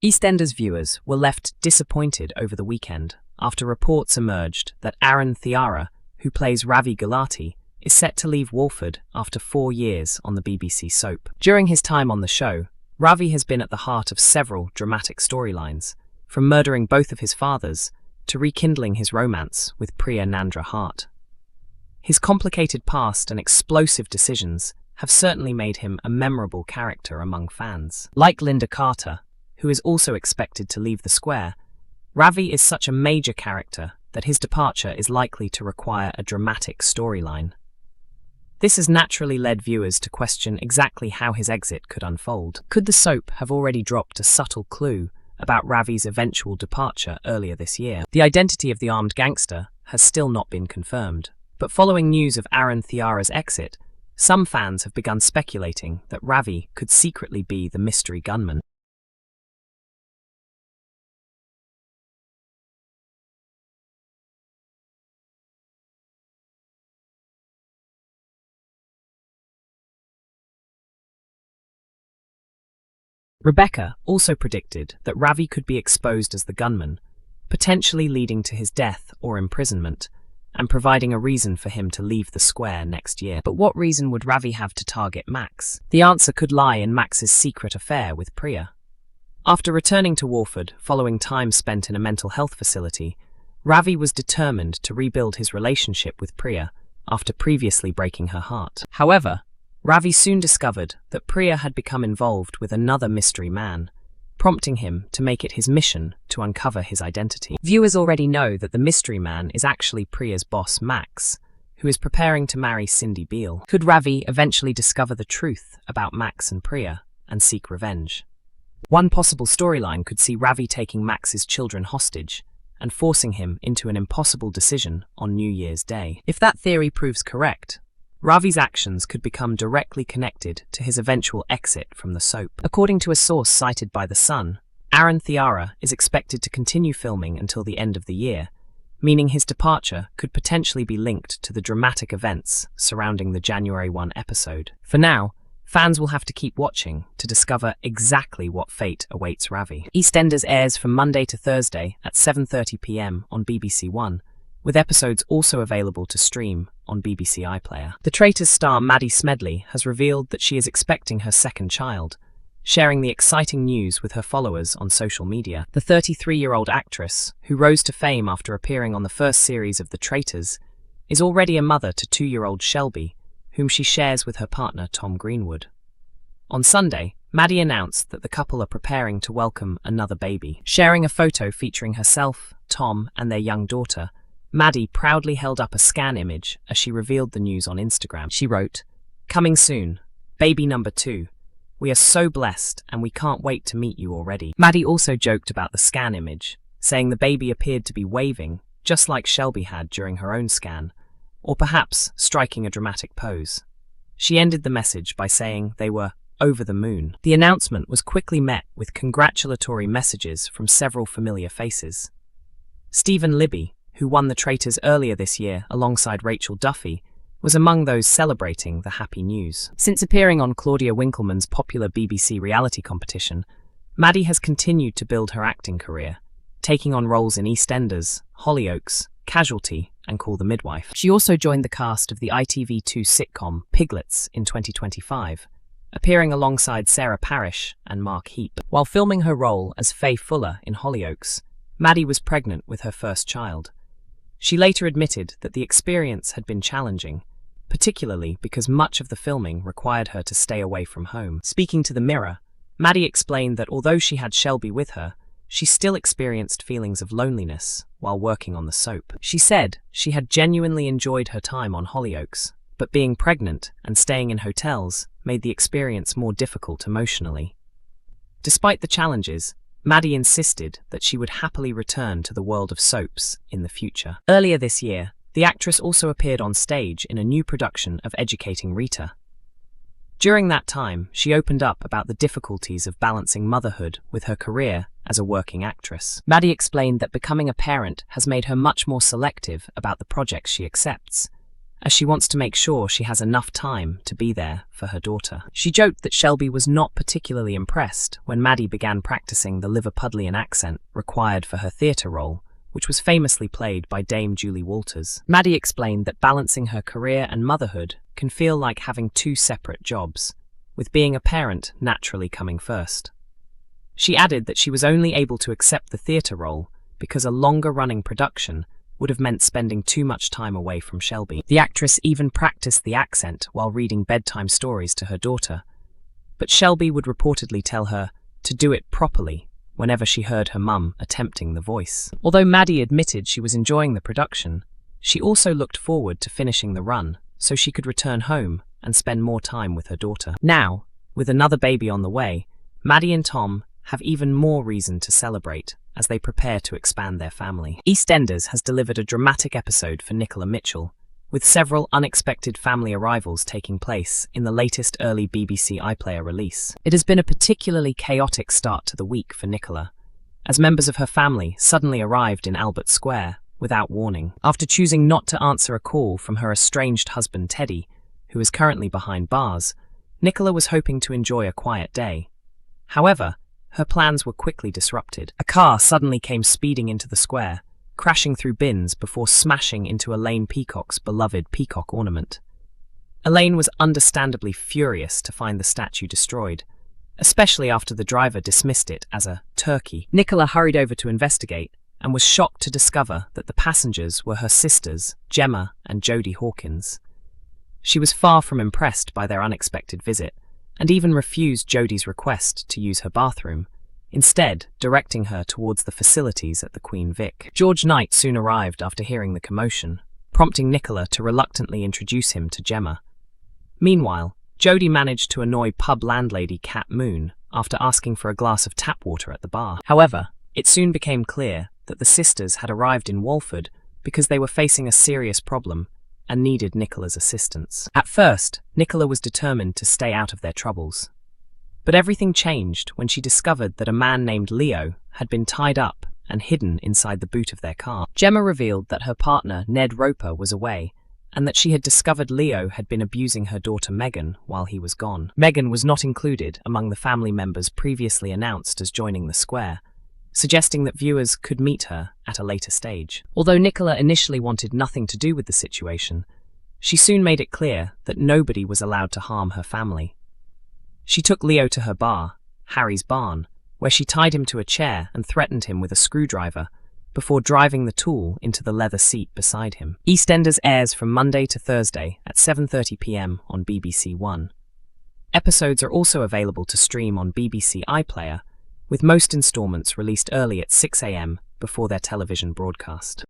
EastEnders viewers were left disappointed over the weekend after reports emerged that Thiara, who plays Ravi Gulati, is set to leave Walford after 4 years on the BBC soap. During his time on the show, Ravi has been at the heart of several dramatic storylines, from murdering both of his fathers to rekindling his romance with Priya Nandra Hart. His complicated past and explosive decisions have certainly made him a memorable character among fans. Like Linda Carter, who is also expected to leave the square, Ravi is such a major character that his departure is likely to require a dramatic storyline. This has naturally led viewers to question exactly how his exit could unfold. Could the soap have already dropped a subtle clue about Ravi's eventual departure earlier this year? The identity of the armed gangster has still not been confirmed, but following news of Thiara's exit, some fans have begun speculating that Ravi could secretly be the mystery gunman. Rebecca also predicted that Ravi could be exposed as the gunman, potentially leading to his death or imprisonment, and providing a reason for him to leave the square next year. But what reason would Ravi have to target Max? The answer could lie in Max's secret affair with Priya. After returning to Walford following time spent in a mental health facility, Ravi was determined to rebuild his relationship with Priya after previously breaking her heart. However, Ravi soon discovered that Priya had become involved with another mystery man, prompting him to make it his mission to uncover his identity. Viewers already know that the mystery man is actually Priya's boss, Max, who is preparing to marry Cindy Beale. Could Ravi eventually discover the truth about Max and Priya and seek revenge? One possible storyline could see Ravi taking Max's children hostage and forcing him into an impossible decision on New Year's Day. If that theory proves correct, Ravi's actions could become directly connected to his eventual exit from the soap. According to a source cited by The Sun, Thiara is expected to continue filming until the end of the year, meaning his departure could potentially be linked to the dramatic events surrounding the January 1 episode. For now, fans will have to keep watching to discover exactly what fate awaits Ravi. EastEnders airs from Monday to Thursday at 7:30 p.m. on BBC One, with episodes also available to stream on BBC iPlayer. The Traitors star Maddy Smedley has revealed that she is expecting her second child, sharing the exciting news with her followers on social media. The 33-year-old actress, who rose to fame after appearing on the first series of The Traitors, is already a mother to 2-year-old Shelby, whom she shares with her partner Tom Greenwood. On Sunday, Maddy announced that the couple are preparing to welcome another baby. Sharing a photo featuring herself, Tom, and their young daughter, Maddy proudly held up a scan image as she revealed the news on Instagram. She wrote, "Coming soon, baby number 2. We are so blessed and we can't wait to meet you already." Maddy also joked about the scan image, saying the baby appeared to be waving, just like Shelby had during her own scan, or perhaps striking a dramatic pose. She ended the message by saying they were over the moon. The announcement was quickly met with congratulatory messages from several familiar faces. Stephen Libby, who won The Traitors earlier this year alongside Rachel Duffy, was among those celebrating the happy news. Since appearing on Claudia Winkleman's popular BBC reality competition, Maddy has continued to build her acting career, taking on roles in EastEnders, Hollyoaks, Casualty, and Call the Midwife. She also joined the cast of the ITV2 sitcom Piglets in 2025, appearing alongside Sarah Parish and Mark Heap. While filming her role as Faye Fuller in Hollyoaks, Maddy was pregnant with her first child. She later admitted that the experience had been challenging, particularly because much of the filming required her to stay away from home. Speaking to The Mirror, Maddy explained that although she had Shelby with her, she still experienced feelings of loneliness while working on the soap. She said she had genuinely enjoyed her time on Hollyoaks, but being pregnant and staying in hotels made the experience more difficult emotionally. Despite the challenges, Maddy insisted that she would happily return to the world of soaps in the future. Earlier this year, the actress also appeared on stage in a new production of Educating Rita. During that time, she opened up about the difficulties of balancing motherhood with her career as a working actress. Maddy explained that becoming a parent has made her much more selective about the projects she accepts, as she wants to make sure she has enough time to be there for her daughter. She joked that Shelby was not particularly impressed when Maddy began practicing the Liverpudlian accent required for her theatre role, which was famously played by Dame Julie Walters. Maddy explained that balancing her career and motherhood can feel like having two separate jobs, with being a parent naturally coming first. She added that she was only able to accept the theatre role because a longer-running production would have meant spending too much time away from Shelby. The actress even practiced the accent while reading bedtime stories to her daughter, but Shelby would reportedly tell her to do it properly whenever she heard her mum attempting the voice. Although Maddy admitted she was enjoying the production, she also looked forward to finishing the run so she could return home and spend more time with her daughter. Now, with another baby on the way, Maddy and Tom have even more reason to celebrate as they prepare to expand their family. EastEnders has delivered a dramatic episode for Nicola Mitchell, with several unexpected family arrivals taking place in the latest early BBC iPlayer release. It has been a particularly chaotic start to the week for Nicola, as members of her family suddenly arrived in Albert Square without warning. After choosing not to answer a call from her estranged husband Teddy, who is currently behind bars, Nicola was hoping to enjoy a quiet day. However, her plans were quickly disrupted. A car suddenly came speeding into the square, crashing through bins before smashing into Elaine Peacock's beloved peacock ornament. Elaine was understandably furious to find the statue destroyed, especially after the driver dismissed it as a turkey. Nicola hurried over to investigate and was shocked to discover that the passengers were her sisters, Gemma and Jodie Hawkins. She was far from impressed by their unexpected visit, and even refused Jodie's request to use her bathroom, instead directing her towards the facilities at the Queen Vic. George Knight soon arrived after hearing the commotion, prompting Nicola to reluctantly introduce him to Gemma. Meanwhile, Jodie managed to annoy pub landlady Cat Moon after asking for a glass of tap water at the bar. However, it soon became clear that the sisters had arrived in Walford because they were facing a serious problem and needed Nicola's assistance. At first, Nicola was determined to stay out of their troubles. But everything changed when she discovered that a man named Leo had been tied up and hidden inside the boot of their car. Gemma revealed that her partner, Ned Roper, was away, and that she had discovered Leo had been abusing her daughter Megan while he was gone. Megan was not included among the family members previously announced as joining the square, suggesting that viewers could meet her at a later stage. Although Nicola initially wanted nothing to do with the situation, she soon made it clear that nobody was allowed to harm her family. She took Leo to her bar, Harry's Barn, where she tied him to a chair and threatened him with a screwdriver before driving the tool into the leather seat beside him. EastEnders airs from Monday to Thursday at 7:30 p.m. on BBC One. Episodes are also available to stream on BBC iPlayer, with most installments released early at 6 a.m. before their television broadcast.